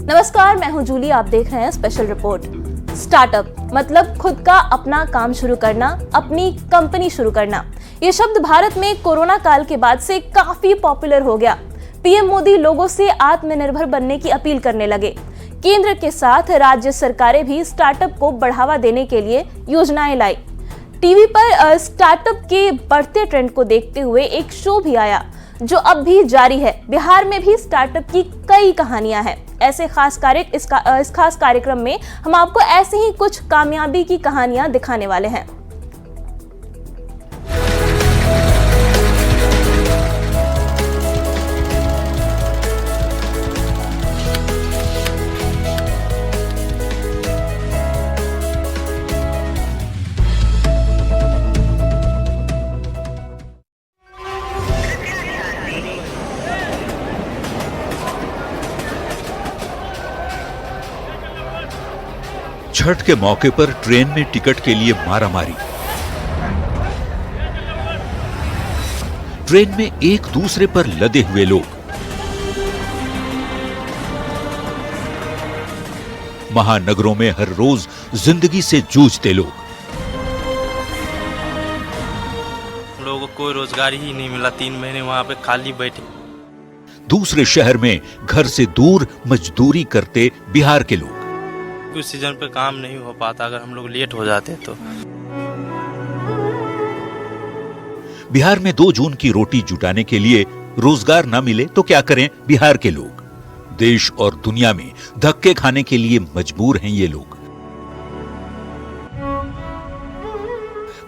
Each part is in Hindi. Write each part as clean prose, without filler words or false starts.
नमस्कार, मैं हूं जूली। आप देख रहे हैं स्पेशल रिपोर्ट। स्टार्टअप मतलब खुद का अपना काम शुरू करना, अपनी कंपनी शुरू करना। ये शब्द भारत में कोरोना काल के बाद से काफी पॉपुलर हो गया। पीएम मोदी लोगों से आत्मनिर्भर बनने की अपील करने लगे। केंद्र के साथ राज्य सरकारें भी स्टार्टअप को बढ़ावा देने के लिए योजनाएं लाई। टीवी पर स्टार्टअप के बढ़ते ट्रेंड को देखते हुए एक शो भी आया जो अब भी जारी है। बिहार में भी स्टार्टअप की कई कहानियां हैं। इस खास कार्यक्रम में हम आपको ऐसे ही कुछ कामयाबी की कहानियां दिखाने वाले हैं। छठ के मौके पर ट्रेन में टिकट के लिए मारामारी। ट्रेन में एक दूसरे पर लदे हुए लोग। महानगरों में हर रोज जिंदगी से जूझते लोग। लोगों को कोई रोजगार ही नहीं मिला, 3 महीने वहां पे खाली बैठे। दूसरे शहर में घर से दूर मजदूरी करते बिहार के लोग। कुछ सीजन पे काम नहीं हो पाता अगर हम लोग लेट हो जाते तो। बिहार में 2 जून की रोटी जुटाने के लिए रोजगार न मिले तो क्या करें बिहार के लोग। देश और दुनिया में धक्के खाने के लिए मजबूर हैं ये लोग।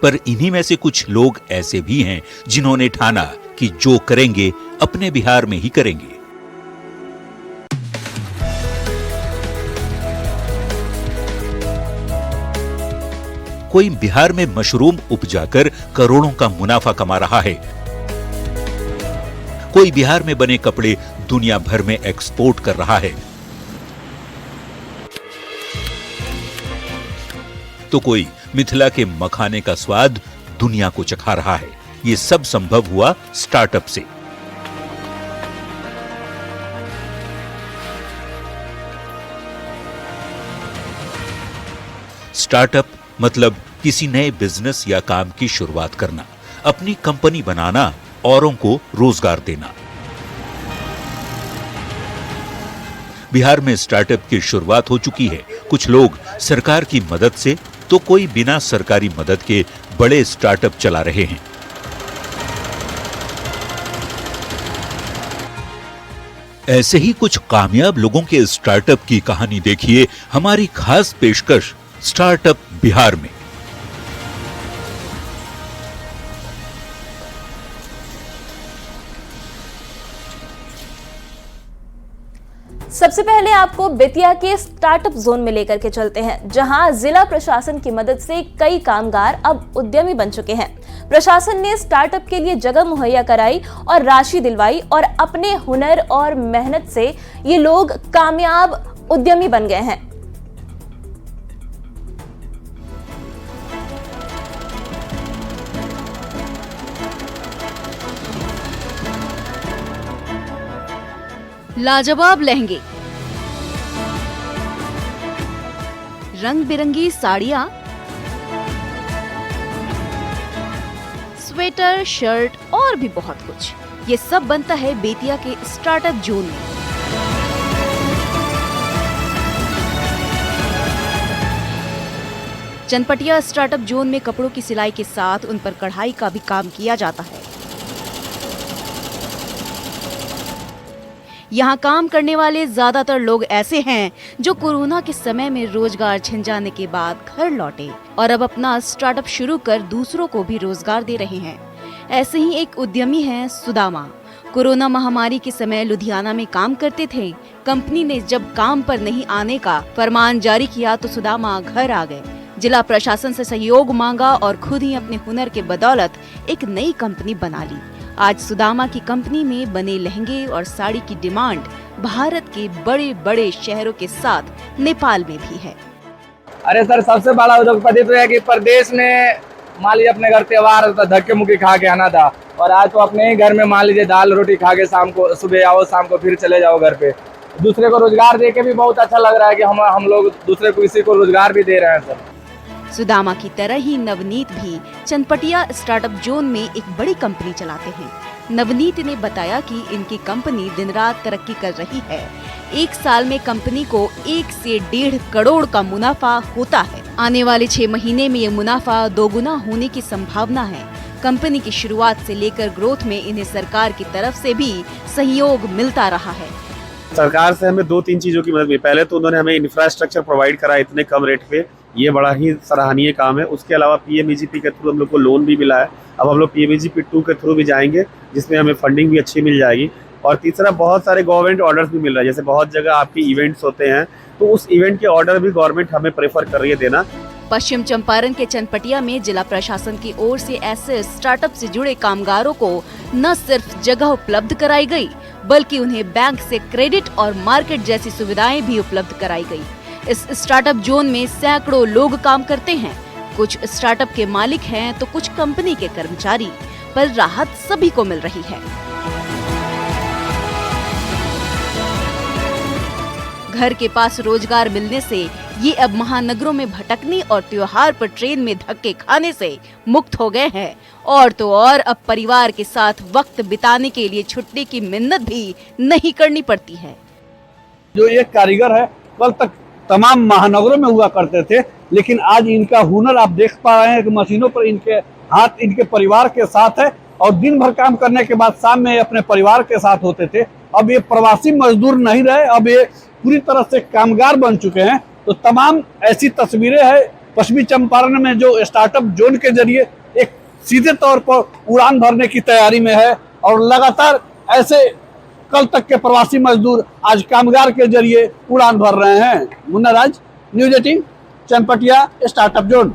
पर इन्हीं में से कुछ लोग ऐसे भी हैं जिन्होंने ठाना कि जो करेंगे अपने बिहार में ही करेंगे। कोई बिहार में मशरूम उपजाकर करोड़ों का मुनाफा कमा रहा है। कोई बिहार में बने कपड़े दुनिया भर में एक्सपोर्ट कर रहा है। तो कोई मिथिला के मखाने का स्वाद दुनिया को चखा रहा है। ये सब संभव हुआ स्टार्टअप से। स्टार्टअप मतलब किसी नए बिजनेस या काम की शुरुआत करना, अपनी कंपनी बनाना, औरों को रोजगार देना। बिहार में स्टार्टअप की शुरुआत हो चुकी है। कुछ लोग सरकार की मदद से तो कोई बिना सरकारी मदद के बड़े स्टार्टअप चला रहे हैं। ऐसे ही कुछ कामयाब लोगों के स्टार्टअप की कहानी देखिए हमारी खास पेशकश स्टार्टअप बिहार में। सबसे पहले आपको बेतिया के स्टार्टअप जोन में लेकर के चलते हैं, जहां जिला प्रशासन की मदद से कई कामगार अब उद्यमी बन चुके हैं। प्रशासन ने स्टार्टअप के लिए जगह मुहैया कराई और राशि दिलवाई और अपने हुनर और मेहनत से ये लोग कामयाब उद्यमी बन गए हैं। लाजवाब लहंगे, रंग बिरंगी साड़ियां, स्वेटर, शर्ट और भी बहुत कुछ। ये सब बनता है बेतिया के स्टार्टअप जोन में। चनपटिया स्टार्टअप जोन में कपड़ों की सिलाई के साथ उन पर कढ़ाई का भी काम किया जाता है। यहाँ काम करने वाले ज्यादातर लोग ऐसे हैं जो कोरोना के समय में रोजगार छिन जाने के बाद घर लौटे और अब अपना स्टार्टअप शुरू कर दूसरों को भी रोजगार दे रहे हैं। ऐसे ही एक उद्यमी हैं सुदामा। कोरोना महामारी के समय लुधियाना में काम करते थे। कंपनी ने जब काम पर नहीं आने का फरमान जारी किया तो सुदामा घर आ गए। जिला प्रशासन से सहयोग मांगा और खुद ही अपने हुनर के बदौलत एक नई कंपनी बना ली। आज सुदामा की कंपनी में बने लहंगे और साड़ी की डिमांड भारत के बड़े बड़े शहरों के साथ नेपाल में भी है। अरे सर, सबसे बड़ा उद्योगपति तो है कि प्रदेश में मान लीजिए अपने घर त्योहार धक्के मुक्की खा के आना था, और आज तो अपने ही घर में मान लीजिए दाल रोटी खा के शाम को सुबह आओ, शाम को फिर चले जाओ घर पे। दूसरे को रोजगार दे के भी बहुत अच्छा लग रहा है कि हम लोग दूसरे को किसी को रोजगार भी दे रहे हैं सर। सुदामा की तरह ही नवनीत भी चनपटिया स्टार्टअप जोन में एक बड़ी कंपनी चलाते हैं। नवनीत ने बताया कि इनकी कंपनी दिन रात तरक्की कर रही है। एक साल में कंपनी को 1 से 1.5 करोड़ का मुनाफा होता है। आने वाले 6 महीने में ये मुनाफा 2 गुना होने की संभावना है। कंपनी की शुरुआत से लेकर ग्रोथ में इन्हें सरकार की तरफ से भी सहयोग मिलता रहा है। सरकार से हमें 2-3 चीज़ों की मदद मिली। पहले तो उन्होंने हमें इंफ्रास्ट्रक्चर प्रोवाइड करा इतने कम रेट पे, ये बड़ा ही सराहनीय काम है। उसके अलावा पीएमईजीपी के थ्रू हम लोग को लोन भी मिला है। अब हम लोग पीएमईजीपी 2 के थ्रू भी जाएंगे, जिसमें हमें फंडिंग भी अच्छी मिल जाएगी। और तीसरा, बहुत सारे गवर्नमेंट ऑर्डर्स भी मिल रहा है। जैसे बहुत जगह आपकी इवेंट्स होते हैं, तो उस इवेंट के ऑर्डर भी गवर्नमेंट हमें प्रेफर कर रही है देना। पश्चिम चंपारण के चनपटिया में जिला प्रशासन की ओर से ऐसे स्टार्टअप से जुड़े कामगारों को न सिर्फ जगह उपलब्ध कराई गई, बल्कि उन्हें बैंक से क्रेडिट और मार्केट जैसी सुविधाएं भी उपलब्ध कराई गई। इस स्टार्टअप जोन में सैकड़ों लोग काम करते हैं। कुछ स्टार्टअप के मालिक हैं तो कुछ कंपनी के कर्मचारी, पर राहत सभी को मिल रही है। घर के पास रोजगार मिलने से ये अब महानगरों में भटकने और त्योहार पर ट्रेन में धक्के खाने से मुक्त हो गए हैं। और तो और अब परिवार के साथ वक्त बिताने के लिए छुट्टी की मिन्नत भी नहीं करनी पड़ती है। जो ये कारीगर है, कल तक तमाम महानगरों में हुआ करते थे, लेकिन आज इनका हुनर आप देख पा रहे हैं कि मशीनों पर इनके हाथ इनके परिवार के साथ है और दिन भर काम करने के बाद शाम में अपने परिवार के साथ होते थे। अब ये प्रवासी मजदूर नहीं रहे, अब ये पूरी तरह से कामगार बन चुके हैं। तो तमाम ऐसी तस्वीरें हैं पश्चिमी चंपारण में जो स्टार्टअप जोन के जरिए एक सीधे तौर पर उड़ान भरने की तैयारी में है। और लगातार ऐसे कल तक के प्रवासी मजदूर आज कामगार के जरिए उड़ान भर रहे हैं। Munna Raj, news 18, Chanpatia startup zone.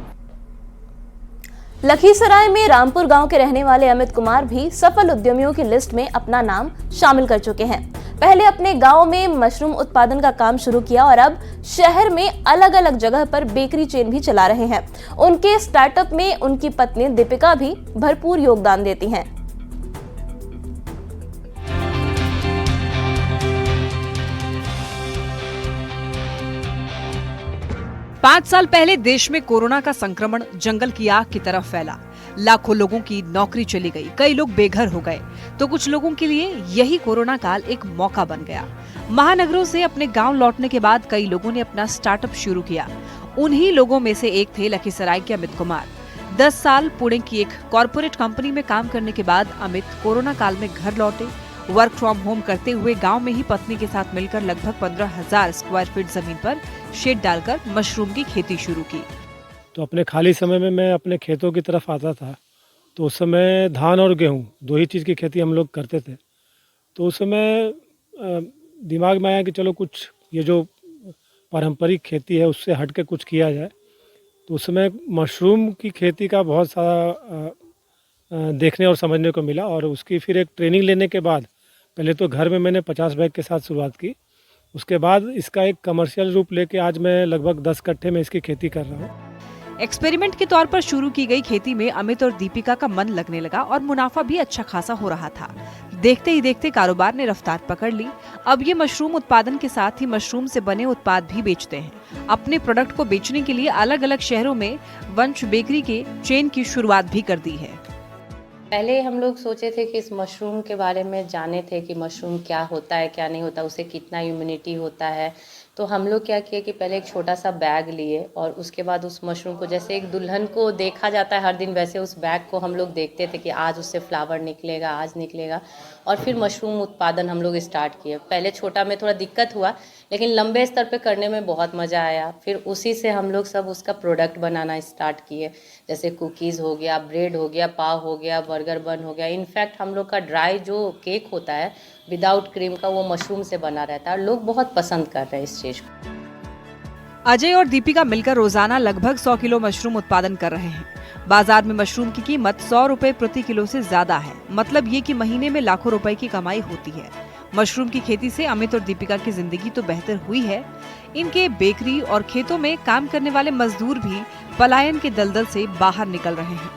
Lakhisarai में रामपुर गांव के रहने वाले अमित कुमार भी सफल उद्यमियों की लिस्ट में अपना नाम शामिल कर चुके हैं। पहले अपने गांव में मशरूम उत्पादन का काम शुरू किया और अब शहर में अलग अलग जगह पर बेकरी चेन भी चला रहे हैं। उनके स्टार्टअप में उनकी पत्नी दीपिका भी भरपूर योगदान देती हैं। 5 साल पहले देश में कोरोना का संक्रमण जंगल की आग की तरह फैला। लाखों लोगों की नौकरी चली गई, कई लोग बेघर हो गए, तो कुछ लोगों के लिए यही कोरोना काल एक मौका बन गया। महानगरों से अपने गांव लौटने के बाद कई लोगों ने अपना स्टार्टअप शुरू किया। उन्हीं लोगों में से एक थे लखीसराय के अमित कुमार। 10 साल पुणे की एक कॉरपोरेट कंपनी में काम करने के बाद अमित कोरोना काल में घर लौटे। वर्क फ्रॉम होम करते हुए गांव में ही पत्नी के साथ मिलकर लगभग 15,000 स्क्वायर फीट जमीन पर शेड डालकर मशरूम की खेती शुरू की। तो अपने खाली समय में मैं अपने खेतों की तरफ आता था, तो उस समय धान और गेहूँ 2 ही चीज़ की खेती हम लोग करते थे। तो उस समय दिमाग में आया कि चलो कुछ ये जो पारंपरिक खेती है उससे हट के कुछ किया जाए। तो उस समय मशरूम की खेती का बहुत सारा देखने और समझने को मिला और उसकी फिर एक ट्रेनिंग लेने के बाद पहले तो घर में मैंने 50 बैग के साथ शुरुआत की। उसके बाद इसका एक कमर्शियल रूप लेके आज मैं लगभग 10 कट्ठे में इसकी खेती कर रहा हूँ। एक्सपेरिमेंट के तौर पर शुरू की गई खेती में अमित और दीपिका का मन लगने लगा और मुनाफा भी अच्छा खासा हो रहा था। देखते ही देखते कारोबार ने रफ्तार पकड़ ली। अब ये मशरूम उत्पादन के साथ ही मशरूम से बने उत्पाद भी बेचते हैं। अपने प्रोडक्ट को बेचने के लिए अलग अलग शहरों में वंश बेकरी के चेन की शुरुआत भी कर दी है। पहले हम लोग सोचे थे कि इस मशरूम के बारे में जाने थे कि मशरूम क्या होता है, क्या नहीं होता, उसे कितना इम्यूनिटी होता है। तो हम लोग क्या किए कि पहले एक छोटा सा बैग लिए और उसके बाद उस मशरूम को जैसे एक दुल्हन को देखा जाता है हर दिन, वैसे उस बैग को हम लोग देखते थे कि आज उससे फ्लावर निकलेगा, आज निकलेगा। और फिर मशरूम उत्पादन हम लोग स्टार्ट किए। पहले छोटा में थोड़ा दिक्कत हुआ, लेकिन लंबे स्तर पे करने में बहुत मज़ा आया। फिर उसी से हम लोग सब उसका प्रोडक्ट बनाना स्टार्ट किए, जैसे कुकीज़ हो गया, ब्रेड हो गया, पाव हो गया, बर्गर बन हो गया। इनफैक्ट हम लोग का ड्राई जो केक होता है विदाउट क्रीम का, वो मशरूम से बना रहता है। लोग बहुत पसंद कर रहे हैं इस चीज़ को। अजय और दीपिका मिलकर रोजाना लगभग 100 किलो मशरूम उत्पादन कर रहे हैं। बाजार में मशरूम की कीमत 100 रुपए प्रति किलो से ज्यादा है। मतलब ये कि महीने में लाखों रुपए की कमाई होती है। मशरूम की खेती से अमित और दीपिका की जिंदगी तो बेहतर हुई है, इनके बेकरी और खेतों में काम करने वाले मजदूर भी पलायन के दलदल से बाहर निकल रहे हैं।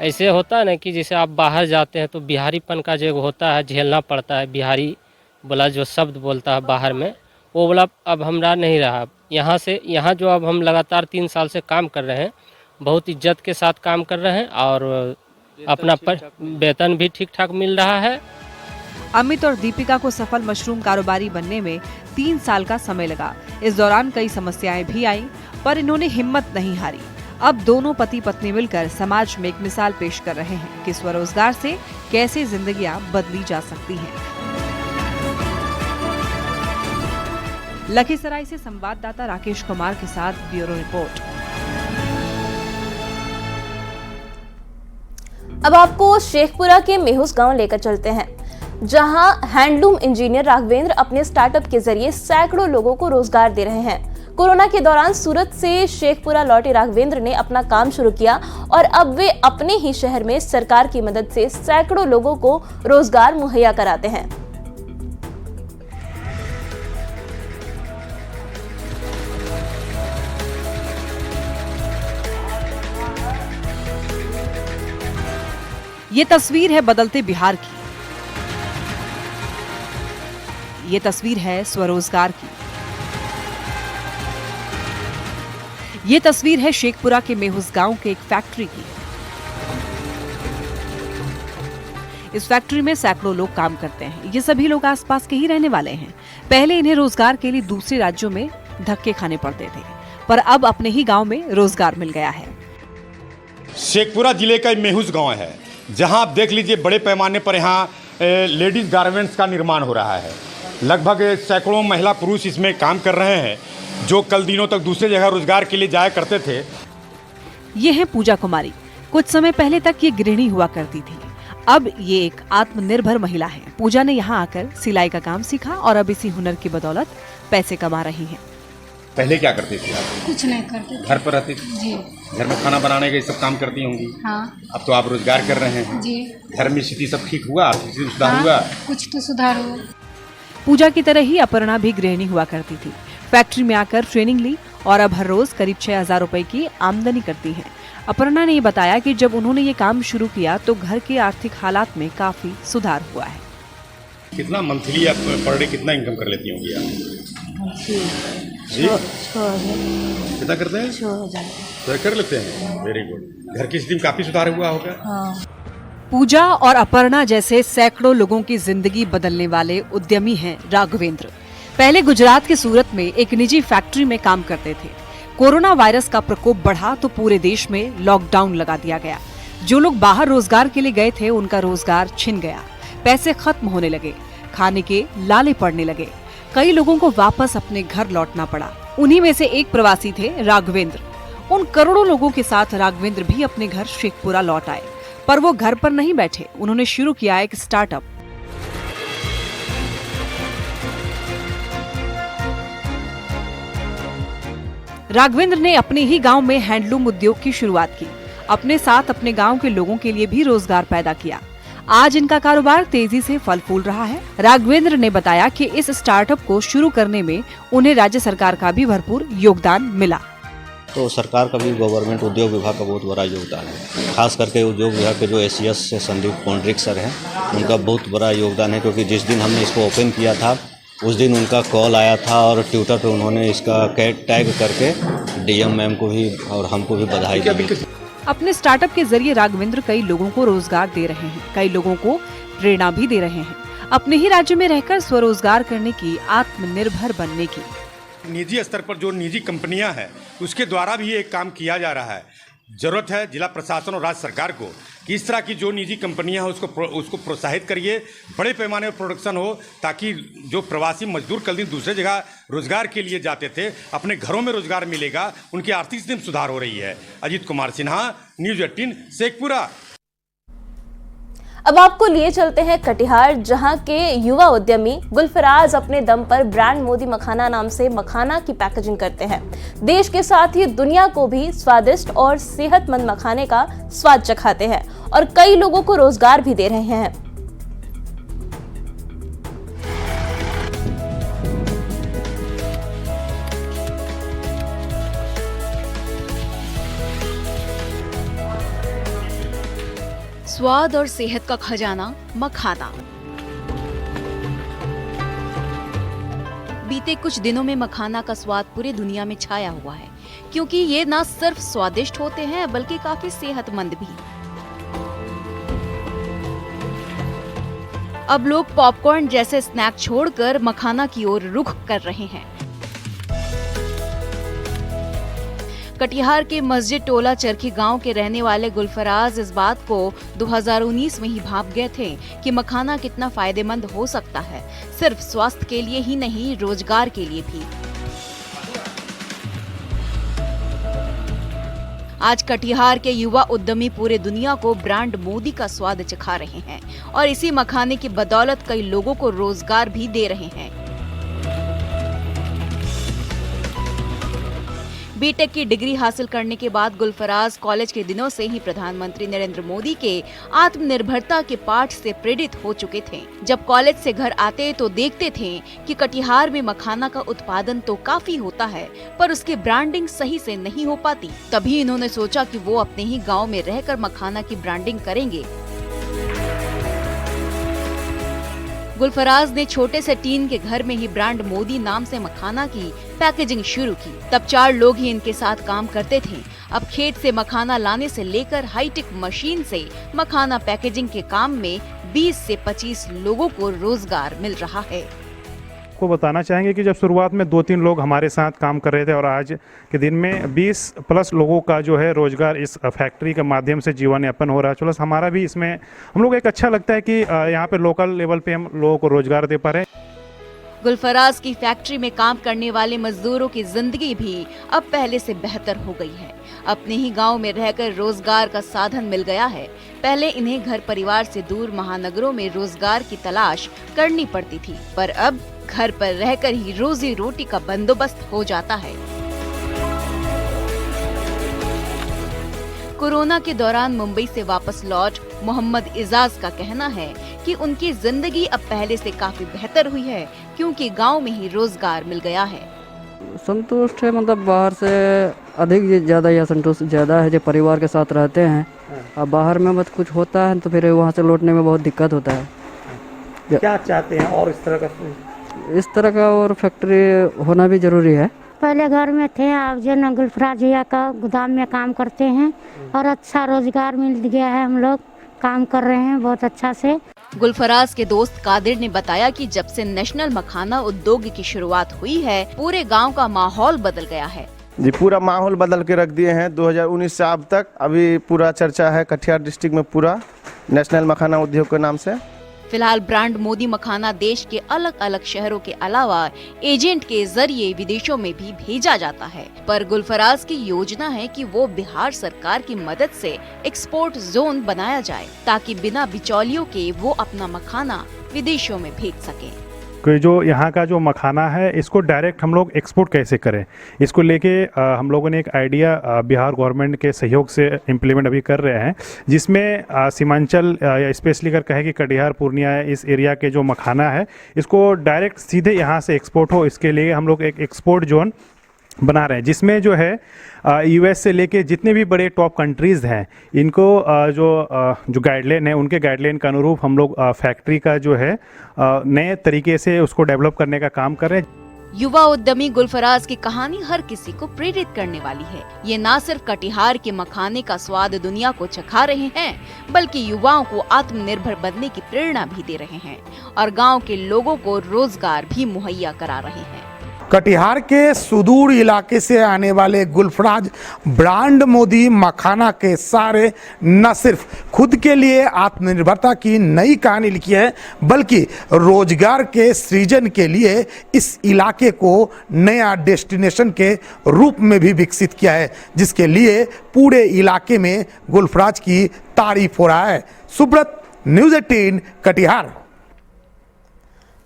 ऐसे होता है ना कि जैसे आप बाहर जाते हैं तो बिहारीपन का जो होता है झेलना पड़ता है। बिहारी बोला जो शब्द बोलता है बाहर में, वो बोला अब हमरा नहीं रहा। यहाँ जो अब हम लगातार 3 साल से काम कर रहे हैं, बहुत इज्जत के साथ काम कर रहे हैं और अपना वेतन भी ठीक ठाक मिल रहा है। अमित और दीपिका को सफल मशरूम कारोबारी बनने में 3 साल का समय लगा। इस दौरान कई समस्याएं भी आईं, पर इन्होंने हिम्मत नहीं हारी। अब दोनों पति पत्नी मिलकर समाज में एक मिसाल पेश कर रहे हैं कि स्वरोजगार से कैसे जिंदगियां बदली जा सकती हैं। लखीसराय से संवाददाता राकेश कुमार के साथ ब्यूरो रिपोर्ट। अब आपको शेखपुरा के मेहुस गांव लेकर चलते हैं, जहां हैंडलूम इंजीनियर राघवेंद्र अपने स्टार्टअप के जरिए सैकड़ों लोगों को रोजगार दे रहे हैं। कोरोना के दौरान सूरत से शेखपुरा लौटे राघवेंद्र ने अपना काम शुरू किया और अब वे अपने ही शहर में सरकार की मदद से सैकड़ों लोगों को रोजगार मुहैया कराते हैं। ये तस्वीर है बदलते बिहार की। ये तस्वीर है स्वरोजगार की। ये तस्वीर है शेखपुरा के मेहुस गांव के एक फैक्ट्री की। इस फैक्ट्री में सैकड़ों लोग काम करते हैं। ये सभी लोग आसपास के ही रहने वाले हैं। पहले इन्हें रोजगार के लिए दूसरे राज्यों में धक्के खाने पड़ते थे, पर अब अपने ही गांव में रोजगार मिल गया है। शेखपुरा जिले का मेहुस गांव है, जहां आप देख लीजिए बड़े पैमाने पर यहाँ लेडीज गारमेंट्स का निर्माण हो रहा है। लगभग सैकड़ों महिला पुरुष इसमें काम कर रहे हैं, जो कल दिनों तक दूसरे जगह रोजगार के लिए जाया करते थे। ये है पूजा कुमारी। कुछ समय पहले तक ये गृहिणी हुआ करती थी, अब ये एक आत्मनिर्भर महिला है। पूजा ने यहाँ आकर सिलाई का काम सीखा और अब इसी हुनर की बदौलत पैसे कमा रही हैं। पहले क्या करती थी आप? कुछ नहीं करते, घर पर रहती थी जी। घर में खाना बनाने के सब काम करती होंगी। हाँ अब तो आप रोजगार कर रहे हैं जी। घर में स्थिति सब ठीक हुआ, आर्थिक स्थिति सुधार हुआ? कुछ तो सुधार हुआ। पूजा की तरह ही अपर्णा भी गृहिणी हुआ करती थी। फैक्ट्री में आकर ट्रेनिंग ली और अब हर रोज करीब 6,000 रुपए की आमदनी करती हैं। अपर्णा ने ये बताया कि जब उन्होंने ये काम शुरू किया तो घर के आर्थिक हालात में काफी सुधार हुआ है। कितना मंथली आप पर डे कितना इनकम कर लेती होंगी आप? जी कितना करते हैं? 6,000 तो कर लेते हैं। Very good. घर की स्थिति में काफी सुधार हुआ होगा। हाँ। पूजा और अपर्णा जैसे सैकड़ों लोगों की जिंदगी बदलने वाले उद्यमी हैं राघवेंद्र। पहले गुजरात के सूरत में एक निजी फैक्ट्री में काम करते थे। कोरोना वायरस का प्रकोप बढ़ा तो पूरे देश में लॉकडाउन लगा दिया गया। जो लोग बाहर रोजगार के लिए गए थे उनका रोजगार छिन गया। पैसे खत्म होने लगे, खाने के लाले पड़ने लगे। कई लोगों को वापस अपने घर लौटना पड़ा। उन्हीं में से एक प्रवासी थे राघवेंद्र। उन करोड़ों लोगों के साथ राघवेंद्र भी अपने घर शेखपुरा लौट आए, पर वो घर पर नहीं बैठे। उन्होंने शुरू किया एक स्टार्टअप। राघवेंद्र ने अपने ही गांव में हैंडलूम उद्योग की शुरुआत की। अपने साथ अपने गांव के लोगों के लिए भी रोजगार पैदा किया। आज इनका कारोबार तेजी से फल फूल रहा है। राघवेंद्र ने बताया कि इस स्टार्टअप को शुरू करने में उन्हें राज्य सरकार का भी भरपूर योगदान मिला। तो सरकार का भी गवर्नमेंट उद्योग विभाग का बहुत बड़ा योगदान है। खास करके उद्योग विभाग के जो एसीएस से संदीप पौंड्रिक सर हैं, उनका बहुत बड़ा योगदान है, क्योंकि जिस दिन हमने इसको ओपन किया था उस दिन उनका कॉल आया था और ट्विटर पे उन्होंने इसका टैग करके डीएम मैम को भी और हमको भी बधाई दी। अपने स्टार्टअप के जरिए राघवेंद्र कई लोगों को रोजगार दे रहे हैं, कई लोगों को प्रेरणा भी दे रहे हैं अपने ही राज्य में रहकर स्वरोजगार करने की, आत्मनिर्भर बनने की। निजी स्तर पर जो निजी कंपनियां हैं उसके द्वारा भी एक काम किया जा रहा है। जरूरत है जिला प्रशासन और राज्य सरकार को कि इस तरह की जो निजी कंपनियां हैं उसको प्रोत्साहित करिए, बड़े पैमाने पर प्रोडक्शन हो, ताकि जो प्रवासी मजदूर कल दिन दूसरे जगह रोजगार के लिए जाते थे अपने घरों में रोजगार मिलेगा, उनकी आर्थिक स्थिति में सुधार हो रही है। अजीत कुमार सिन्हा, न्यूज 18 शेखपुरा। अब आपको लिए चलते हैं कटिहार, जहां के युवा उद्यमी गुलफराज अपने दम पर ब्रांड मोदी मखाना नाम से मखाना की पैकेजिंग करते हैं। देश के साथ ही दुनिया को भी स्वादिष्ट और सेहतमंद मखाने का स्वाद चखाते हैं और कई लोगों को रोजगार भी दे रहे हैं। स्वाद और सेहत का खजाना मखाना। बीते कुछ दिनों में मखाना का स्वाद पूरी दुनिया में छाया हुआ है, क्योंकि ये न सिर्फ स्वादिष्ट होते हैं बल्कि काफी सेहतमंद भी। अब लोग पॉपकॉर्न जैसे स्नैक छोड़कर मखाना की ओर रुख कर रहे हैं। कटिहार के मस्जिद टोला चरखी गांव के रहने वाले गुलफराज इस बात को 2019 में ही भांप गए थे कि मखाना कितना फायदेमंद हो सकता है, सिर्फ स्वास्थ्य के लिए ही नहीं, रोजगार के लिए भी। आज कटिहार के युवा उद्यमी पूरे दुनिया को ब्रांड मोदी का स्वाद चखा रहे हैं और इसी मखाने की बदौलत कई लोगों को रोजगार भी दे रहे हैं। बीटेक की डिग्री हासिल करने के बाद गुलफराज कॉलेज के दिनों से ही प्रधानमंत्री नरेंद्र मोदी के आत्मनिर्भरता के पाठ से प्रेरित हो चुके थे। जब कॉलेज से घर आते तो देखते थे कि कटिहार में मखाना का उत्पादन तो काफी होता है, पर उसकी ब्रांडिंग सही से नहीं हो पाती। तभी इन्होंने सोचा कि वो अपने ही गाँव में रहकर मखाना की ब्रांडिंग करेंगे। गुलफराज ने छोटे से टीन के घर में ही ब्रांड मोदी नाम से मखाना की पैकेजिंग शुरू की। तब 4 लोग ही इनके साथ काम करते थे। अब खेत से मखाना लाने से लेकर हाईटेक मशीन से मखाना पैकेजिंग के काम में 20 से 25 लोगों को रोजगार मिल रहा है। को बताना चाहेंगे कि जब शुरुआत में 2-3 लोग हमारे साथ काम कर रहे थे और आज के दिन में 20 प्लस लोगों का जो है रोजगार इस फैक्ट्री के माध्यम से जीवन यापन हो रहा है। चलो हमारा भी इसमें हम लोग एक अच्छा लगता है कि यहाँ पे लोकल लेवल पे हम लोगों को रोजगार दे पा रहे हैं। गुलफराज की फैक्ट्री में काम करने वाले मजदूरों की जिंदगी भी अब पहले से बेहतर हो गई है। अपने ही गांव में रहकर रोजगार का साधन मिल गया है। पहले इन्हें घर परिवार से दूर महानगरों में रोजगार की तलाश करनी पड़ती थी, पर अब घर पर रहकर ही रोजी रोटी का बंदोबस्त हो जाता है। कोरोना के दौरान मुंबई से वापस लौट मोहम्मद इजाज का कहना है कि उनकी जिंदगी अब पहले से काफी बेहतर हुई है, क्योंकि गांव में ही रोजगार मिल गया है। संतुष्ट है, मतलब बाहर से अधिक ज़्यादा या संतुष्ट ज़्यादा है जो परिवार के साथ रहते हैं। अब बाहर में मत कुछ होता है तो फिर वहाँ से लौटने में बहुत दिक्कत होता है। क्या चाहते हैं और इस तरह का और फैक्ट्री होना भी जरूरी है। पहले घर में थे, अब जो न गुलफराज भैया का गोदाम में काम करते हैं और अच्छा रोजगार मिल गया है। हम लोग काम कर रहे हैं बहुत अच्छा से। गुलफराज के दोस्त कादिर ने बताया कि जब से नेशनल मखाना उद्योग की शुरुआत हुई है, पूरे गांव का माहौल बदल गया है। जी, पूरा माहौल बदल के रख दिए हैं। 2019 से अब तक अभी पूरा चर्चा है कटिहार डिस्ट्रिक्ट में पूरा नेशनल मखाना उद्योग के नाम से। फिलहाल ब्रांड मोदी मखाना देश के अलग अलग शहरों के अलावा एजेंट के जरिए विदेशों में भी भेजा जाता है, पर गुलफराज की योजना है कि वो बिहार सरकार की मदद से एक्सपोर्ट जोन बनाया जाए, ताकि बिना बिचौलियों के वो अपना मखाना विदेशों में भेज सके। जो यहाँ का जो मखाना है इसको डायरेक्ट हम लोग एक्सपोर्ट कैसे करें, इसको लेके हम लोगों ने एक आइडिया बिहार गवर्नमेंट के सहयोग से इम्प्लीमेंट अभी कर रहे हैं, जिसमें सीमांचल या स्पेशली कर कहे कि कटिहार पूर्णिया इस एरिया के जो मखाना है इसको डायरेक्ट सीधे यहाँ से एक्सपोर्ट हो। इसके लिए हम लोग एक एक्सपोर्ट जोन बना रहे हैं, जिसमें जो है यूएस से लेके जितने भी बड़े टॉप कंट्रीज़ हैं इनको जो गाइडलाइन है उनके गाइडलाइन के अनुरूप हम लोग फैक्ट्री का जो है नए तरीके से उसको डेवलप करने का काम कर रहे हैं। युवा उद्यमी गुलफराज की कहानी हर किसी को प्रेरित करने वाली है। ये न सिर्फ कटिहार के मखाने का स्वाद दुनिया को चखा रहे हैं, बल्कि युवाओं को आत्मनिर्भर बनने की प्रेरणा भी दे रहे हैं और गाँव के लोगों को रोजगार भी मुहैया करा रहे हैं। कटिहार के सुदूर इलाके से आने वाले गुलफराज ब्रांड मोदी मखाना के सारे न सिर्फ खुद के लिए आत्मनिर्भरता की नई कहानी लिखी है, बल्कि रोजगार के सृजन के लिए इस इलाके को नया डेस्टिनेशन के रूप में भी विकसित किया है, जिसके लिए पूरे इलाके में गुलफराज की तारीफ हो रहा है। सुब्रत, न्यूज़ 18 कटिहार।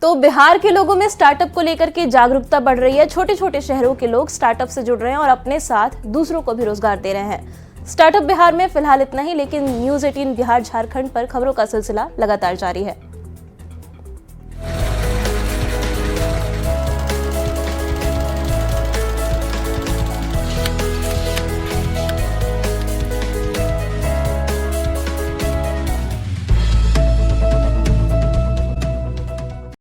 तो बिहार के लोगों में स्टार्टअप को लेकर के जागरूकता बढ़ रही है। छोटे छोटे शहरों के लोग स्टार्टअप से जुड़ रहे हैं और अपने साथ दूसरों को भी रोजगार दे रहे हैं। स्टार्टअप बिहार में फिलहाल इतना ही, लेकिन न्यूज़ 18 बिहार झारखंड पर खबरों का सिलसिला लगातार जारी है।